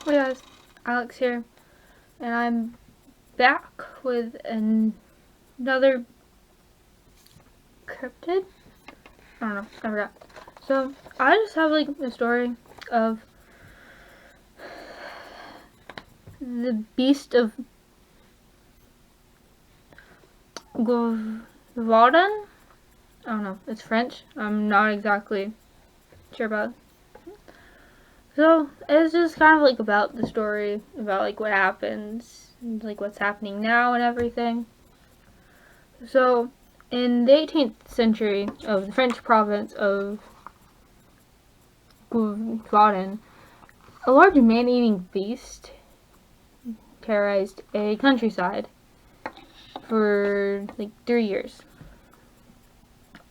Hey guys, Alex here, and I'm back with another cryptid. I don't know, I forgot. So, I just have like a story of the Beast of Gevaudan. I don't know, it's French. I'm not exactly sure about it. So, it's just kind of like about the story, about like what happens, like what's happening now and everything. So, in the 18th century of the French province of Gevaudan, a large man-eating beast terrorized a countryside for like 3 years.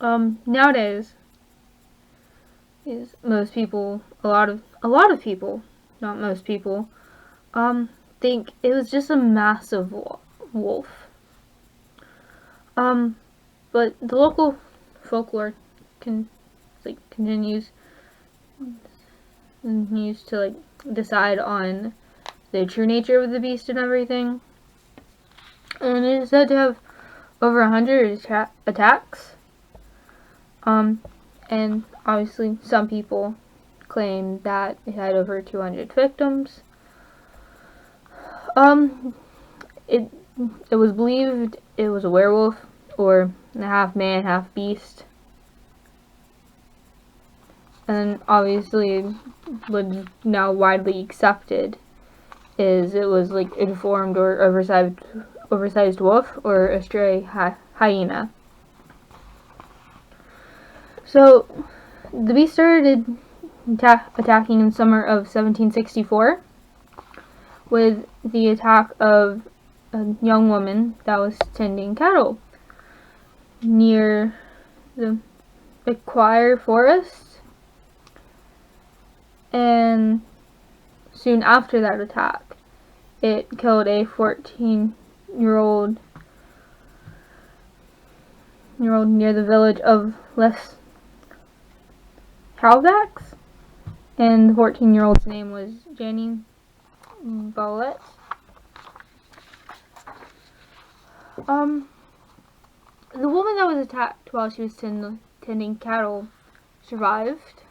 Nowadays, most people, a lot of people, not most people, think it was just a massive wolf. But the local folklore continues to like decide on the true nature of the beast and everything. And it is said to have over 100 attacks. And obviously some people claim that it had over 200 victims. It was believed it was a werewolf, or a half man, half beast. And obviously what's now widely accepted is it was like a deformed or oversized wolf or a stray hyena. So the beast started attacking in summer of 1764 with the attack of a young woman that was tending cattle near the Bequire forest, and soon after that attack it killed a 14-year-old near the village of Les Calvax, and the 14-year-old's name was Jenny Ballette. The woman that was attacked while she was tending cattle survived.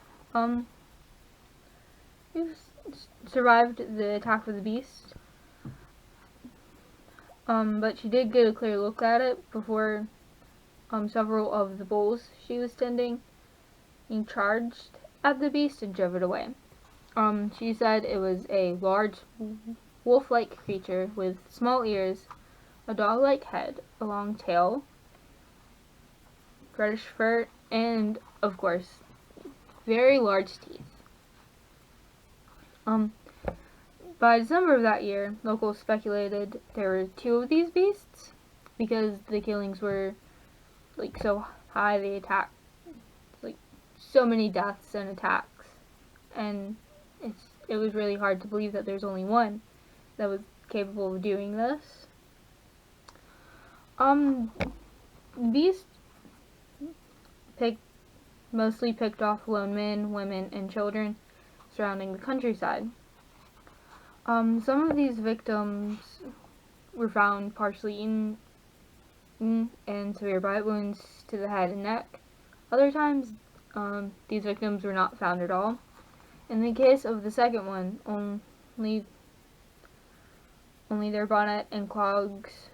Survived the attack of the beast. But she did get a clear look at it before several of the bulls she was tending charged at the beast and drove it away. She said it was a large wolf-like creature with small ears, a dog-like head, a long tail, reddish fur, and, of course, very large teeth. By December of that year, locals speculated there were 2 of these beasts because the killings were like so high. They attacked like so many deaths and attacks, and it was really hard to believe that there's only one that was capable of doing this. Beast mostly picked off lone men, women, and children surrounding the countryside. Some of these victims were found partially eaten and severe bite wounds to the head and neck. Other times, these victims were not found at all. In the case of the second one, only their bonnet and clogs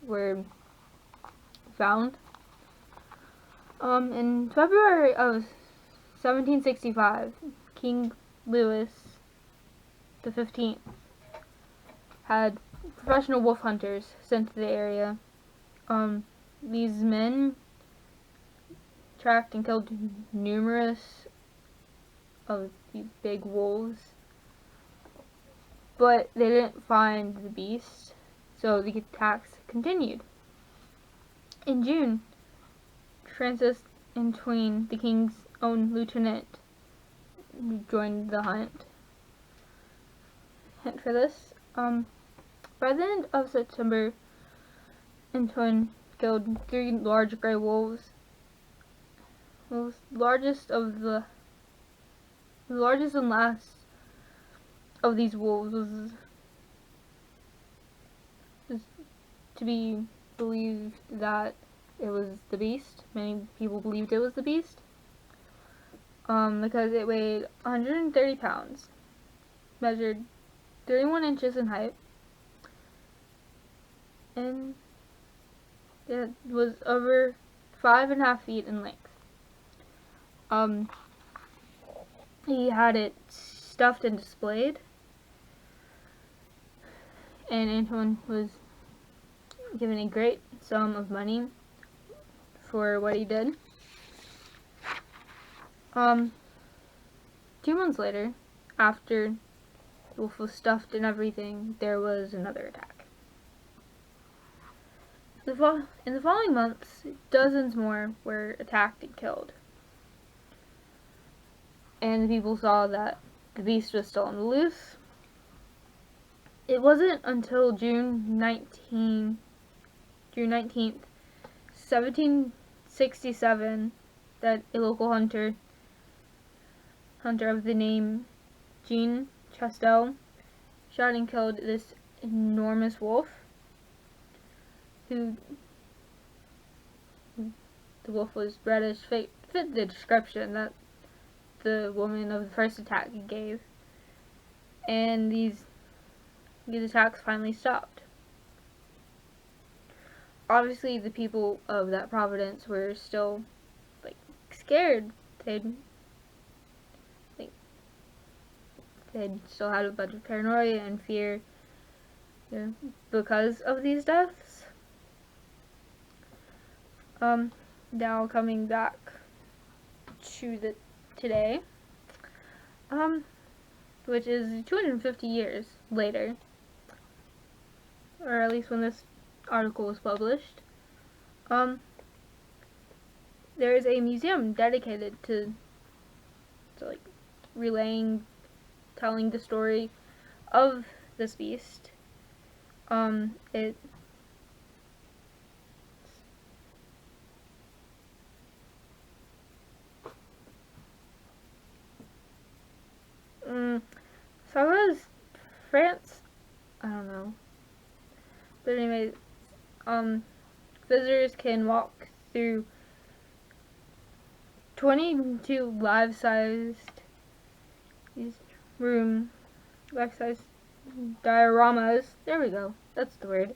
were found. In February of 1765, King Louis XV had professional wolf hunters sent to the area. These men tracked and killed numerous of these big wolves, but they didn't find the beast, so the attacks continued. In June, Francis Antoine, the king's own lieutenant, joined the hunt for this. By the end of September, Antoine killed 3 large gray wolves. The largest and last of these wolves was to be believed that it was the Beast. Many people believed it was the Beast. Because it weighed 130 pounds, measured 31 inches in height, and it was over 5.5 feet in length. He had it stuffed and displayed, and Antoine was given a great sum of money for what he did. 2 months later, after the wolf was stuffed and everything, there was another attack. In the following months, dozens more were attacked and killed. And the people saw that the beast was still on the loose. It wasn't until June 19th, 1767, that a local hunter of the name Jean Chastel shot and killed this enormous wolf. The wolf was reddish, fit the description that the woman of the first attack gave, and these attacks finally stopped. Obviously, the people of that province were still scared. They'd still had a bunch of paranoia and fear, because of these deaths. Now coming back to today, which is 250 years later, or at least when this article was published, there is a museum dedicated to telling the story of this beast. So it was France, I don't know, but anyway, visitors can walk through 22 life-sized dioramas, there we go, that's the word,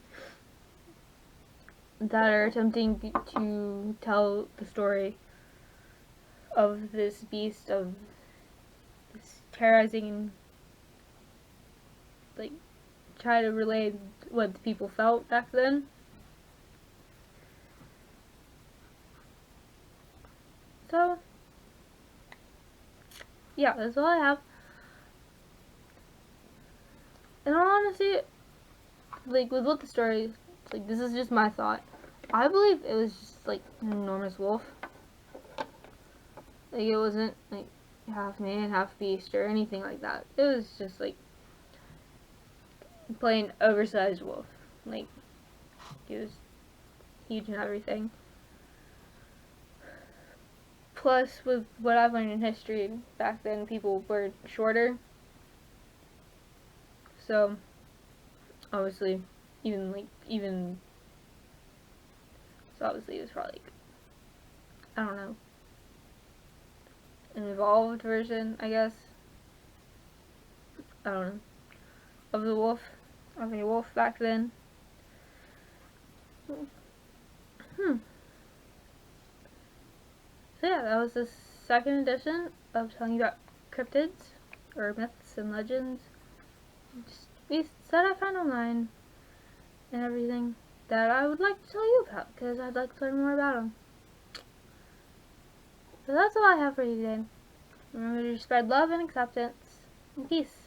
that are attempting to tell the story of this beast, of this terrorizing, try to relay what the people felt back then. So, yeah, that's all I have. In all honesty, with what the story, this is just my thought. I believe it was just, an enormous wolf. It wasn't, half man, half beast, or anything like that. It was just, plain oversized wolf. He was huge and everything. Plus, with what I've learned in history, back then people were shorter. So, obviously, obviously it was probably, I don't know, an evolved version, I guess, I don't know, of a wolf back then. So yeah, that was the second edition of telling you about cryptids, or myths and legends, beasts that I found online, and everything that I would like to tell you about, because I'd like to learn more about them. So that's all I have for you today. Remember to spread love and acceptance, and peace.